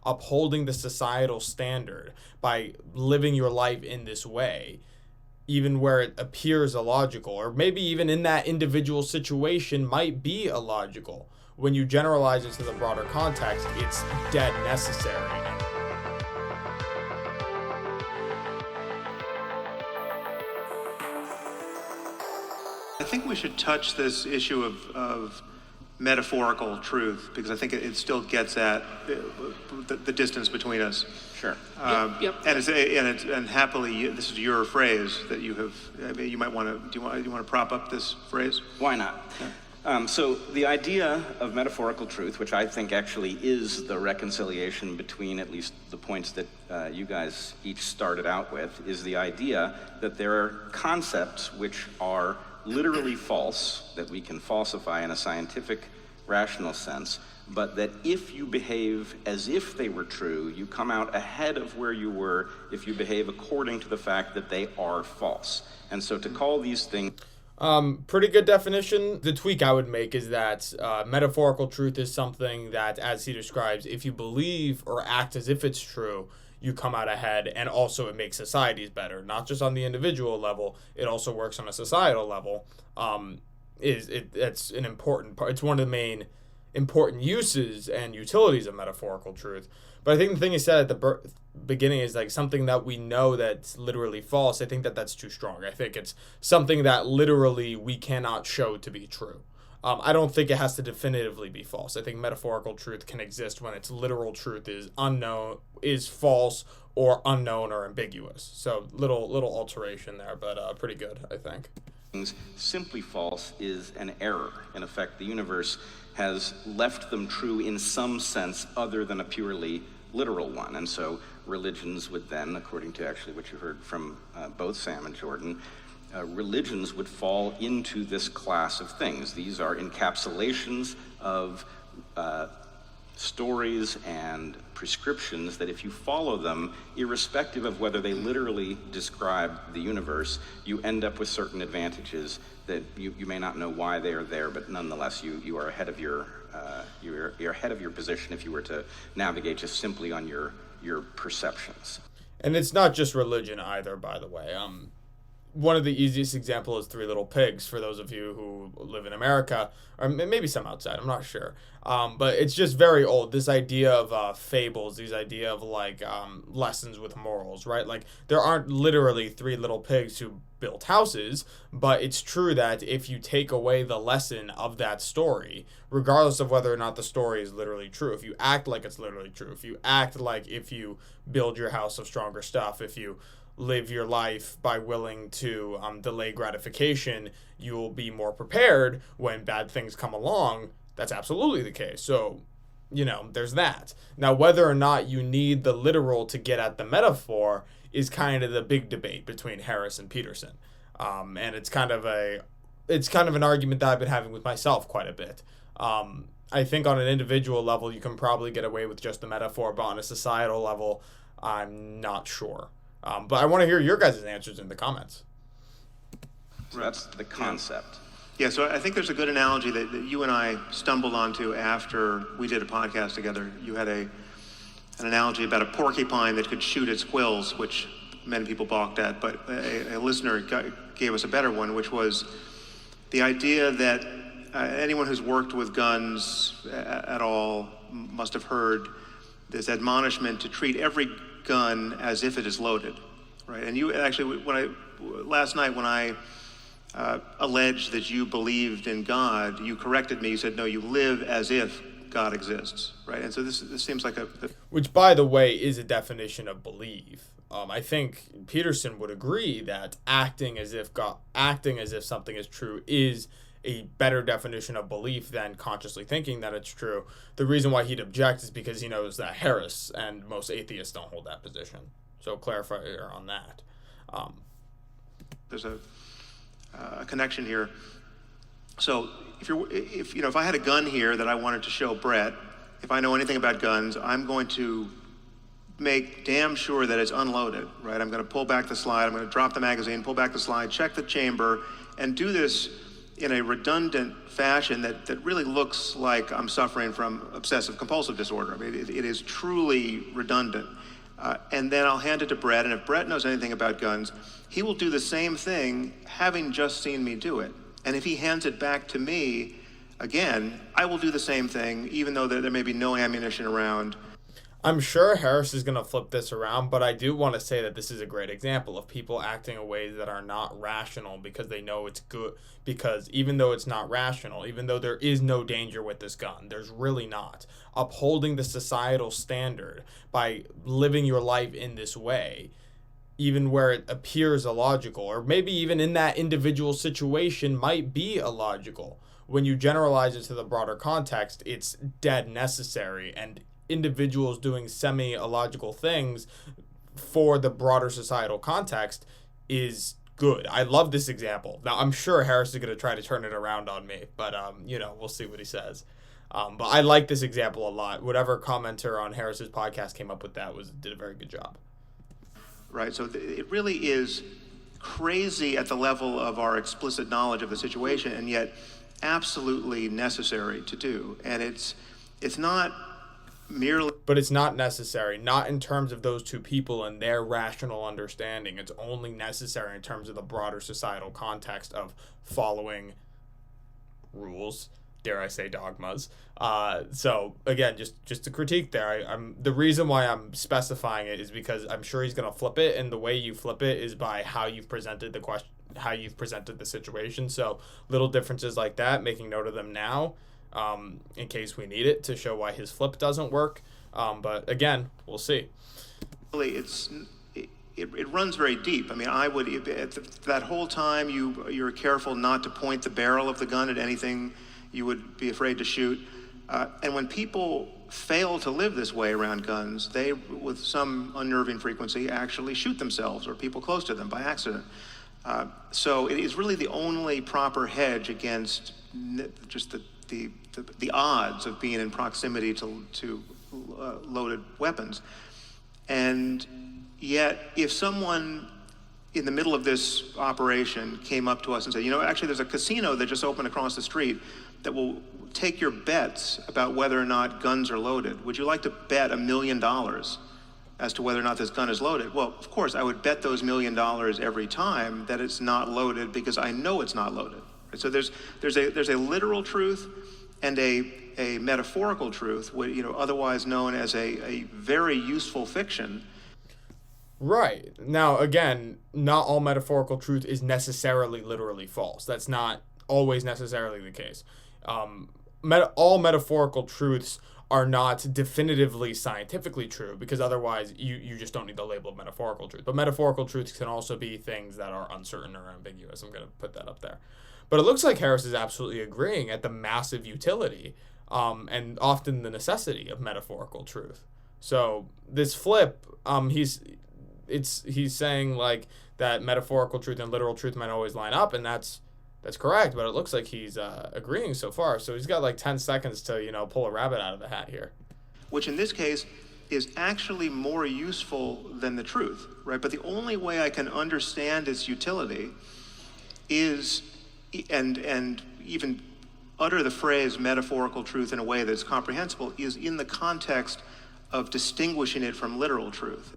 upholding the societal standard by living your life in this way, even where it appears illogical, or maybe even in that individual situation might be illogical. When you generalize it to the broader context, it's dead necessary. I think we should touch this issue of metaphorical truth, because I think it still gets at the distance between us. Sure. Yep. And happily, this is your phrase that you have. I mean, you might want to. Do you want to prop up this phrase? Why not? Yeah. So the idea of metaphorical truth, which I think actually is the reconciliation between at least the points that you guys each started out with, is the idea that there are concepts which are literally false, that we can falsify in a scientific, rational sense, but that if you behave as if they were true, you come out ahead of where you were if you behave according to the fact that they are false. And so to call these things... Pretty good definition. The tweak I would make is that metaphorical truth is something that, as he describes, if you believe or act as if it's true, you come out ahead, and also it makes societies better, not just on the individual level. It also works on a societal level. That's an important part. It's one of the main important uses and utilities of metaphorical truth. But I think the thing he said at the beginning is like something that we know that's literally false. I think that's too strong. I think it's something that literally we cannot show to be true. I don't think it has to definitively be false. I think metaphorical truth can exist when its literal truth is unknown, is false, or unknown or ambiguous. So little alteration there, but pretty good, I think. Simply false is an error. In effect, the universe has left them true in some sense other than a purely literal one. And so religions would then, according to actually what you heard from both Sam and Jordan, religions would fall into this class of things. These are encapsulations of stories and prescriptions that if you follow them, irrespective of whether they literally describe the universe, you end up with certain advantages that you may not know why they are there, but nonetheless you are ahead of your you're ahead of your position if you were to navigate just simply on your perceptions. And it's not just religion either, by the way. One of the easiest examples is Three Little Pigs, for those of you who live in America, or maybe some outside, I'm not sure. But it's just very old, this idea of fables, this idea of like lessons with morals, right? Like there aren't literally three little pigs who built houses, but it's true that if you take away the lesson of that story, regardless of whether or not the story is literally true, if you act like it's literally true, if you act like if you build your house of stronger stuff, if you live your life by willing to delay gratification, you will be more prepared when bad things come along. That's absolutely the case. So, there's that. Now, whether or not you need the literal to get at the metaphor is kind of the big debate between Harris and Peterson. And it's kind of an argument that I've been having with myself quite a bit. I think on an individual level, you can probably get away with just the metaphor, but on a societal level, I'm not sure. But I want to hear your guys' answers in the comments. So that's the concept. Yeah, so I think there's a good analogy that you and I stumbled onto after we did a podcast together. You had an analogy about a porcupine that could shoot its quills, which many people balked at, but a listener gave us a better one, which was the idea that anyone who's worked with guns at all must have heard this admonishment to treat every gun as if it is loaded, right? And you actually, last night when I alleged that you believed in God, you corrected me. You said, no, you live as if God exists, right? And so this seems like which, by the way, is a definition of believe. I think Peterson would agree that acting as if something is true is a better definition of belief than consciously thinking that it's true. The reason why he'd object is because he knows that Harris and most atheists don't hold that position. So clarifier on that. There's a connection here. So if I had a gun here that I wanted to show Brett, if I know anything about guns, I'm going to make damn sure that it's unloaded, right? I'm going to pull back the slide, I'm going to drop the magazine, pull back the slide, check the chamber, and do this in a redundant fashion that really looks like I'm suffering from obsessive compulsive disorder. I mean, it is truly redundant. And then I'll hand it to Brett, and if Brett knows anything about guns, he will do the same thing, having just seen me do it. And if he hands it back to me, again, I will do the same thing, even though there may be no ammunition around. I'm sure Harris is going to flip this around, but I do want to say that this is a great example of people acting in ways that are not rational because they know it's good. Because even though it's not rational, even though there is no danger with this gun, there's really not. Upholding the societal standard by living your life in this way, even where it appears illogical, or maybe even in that individual situation might be illogical. When you generalize it to the broader context, it's dead necessary, and individuals doing semi-illogical things for the broader societal context is good. I love this example. Now, I'm sure Harris is going to try to turn it around on me, but, we'll see what he says. But I like this example a lot. Whatever commenter on Harris's podcast came up with that did a very good job. Right, so it really is crazy at the level of our explicit knowledge of the situation, and yet absolutely necessary to do. And it's not merely... But it's not necessary, not in terms of those two people and their rational understanding. It's only necessary in terms of the broader societal context of following rules, dare I say dogmas. So again, just to critique there, I'm the reason why I'm specifying it is because I'm sure he's going to flip it, and the way you flip it is by how you've presented the question, how you've presented the situation. So little differences like that, making note of them now, in case we need it to show why his flip doesn't work. But again, we'll see. It runs very deep. I mean, I would, that whole time you're careful not to point the barrel of the gun at anything you would be afraid to shoot. And when people fail to live this way around guns, they, with some unnerving frequency, actually shoot themselves or people close to them by accident. So it is really the only proper hedge against just the odds of being in proximity to loaded weapons. And yet, if someone in the middle of this operation came up to us and said, actually there's a casino that just opened across the street that will take your bets about whether or not guns are loaded. Would you like to bet $1 million as to whether or not this gun is loaded? Well, of course, I would bet those $1 million every time that it's not loaded because I know it's not loaded. So there's a literal truth and a metaphorical truth, otherwise known as a very useful fiction. Right. Now, again, not all metaphorical truth is necessarily literally false. That's not always necessarily the case. All metaphorical truths are not definitively scientifically true, because otherwise you just don't need the label of metaphorical truth. But metaphorical truths can also be things that are uncertain or ambiguous. I'm going to put that up there. But it looks like Harris is absolutely agreeing at the massive utility and often the necessity of metaphorical truth. So this flip, he's saying like that metaphorical truth and literal truth might always line up, and that's correct, but it looks like he's agreeing so far. So he's got like 10 seconds to, pull a rabbit out of the hat here. Which in this case is actually more useful than the truth, right? But the only way I can understand its utility is, and even utter the phrase metaphorical truth in a way that's comprehensible, is in the context of distinguishing it from literal truth.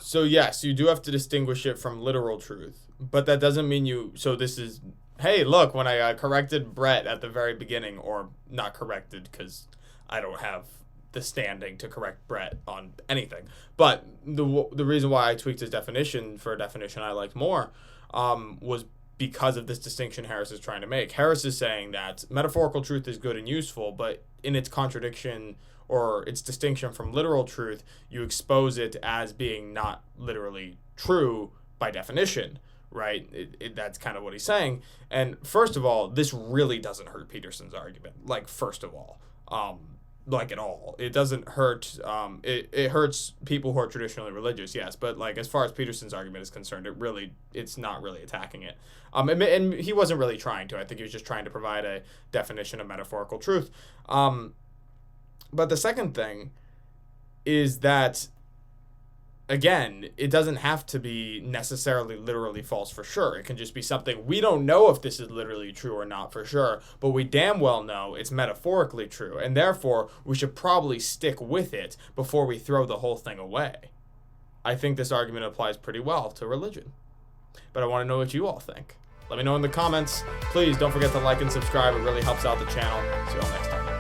So yes, you do have to distinguish it from literal truth, but that doesn't mean so this is, hey, look, when I corrected Brett at the very beginning, or not corrected because I don't have the standing to correct Brett on anything, but the reason why I tweaked his definition for a definition I liked more was because of this distinction Harris is trying to make. Harris is saying that metaphorical truth is good and useful, but in its contradiction or its distinction from literal truth, you expose it as being not literally true by definition, right? That's kind of what he's saying. And first of all, this really doesn't hurt Peterson's argument. Like, first of all, like at all. It doesn't hurt, it hurts people who are traditionally religious, yes, but like as far as Peterson's argument is concerned, it's not really attacking it. And he wasn't really trying to. I think he was just trying to provide a definition of metaphorical truth. But the second thing is that, again, it doesn't have to be necessarily literally false for sure. It can just be something we don't know if this is literally true or not for sure, but we damn well know it's metaphorically true, and therefore we should probably stick with it before we throw the whole thing away. I think this argument applies pretty well to religion. But I want to know what you all think. Let me know in the comments. Please don't forget to like and subscribe. It really helps out the channel. See you all next time.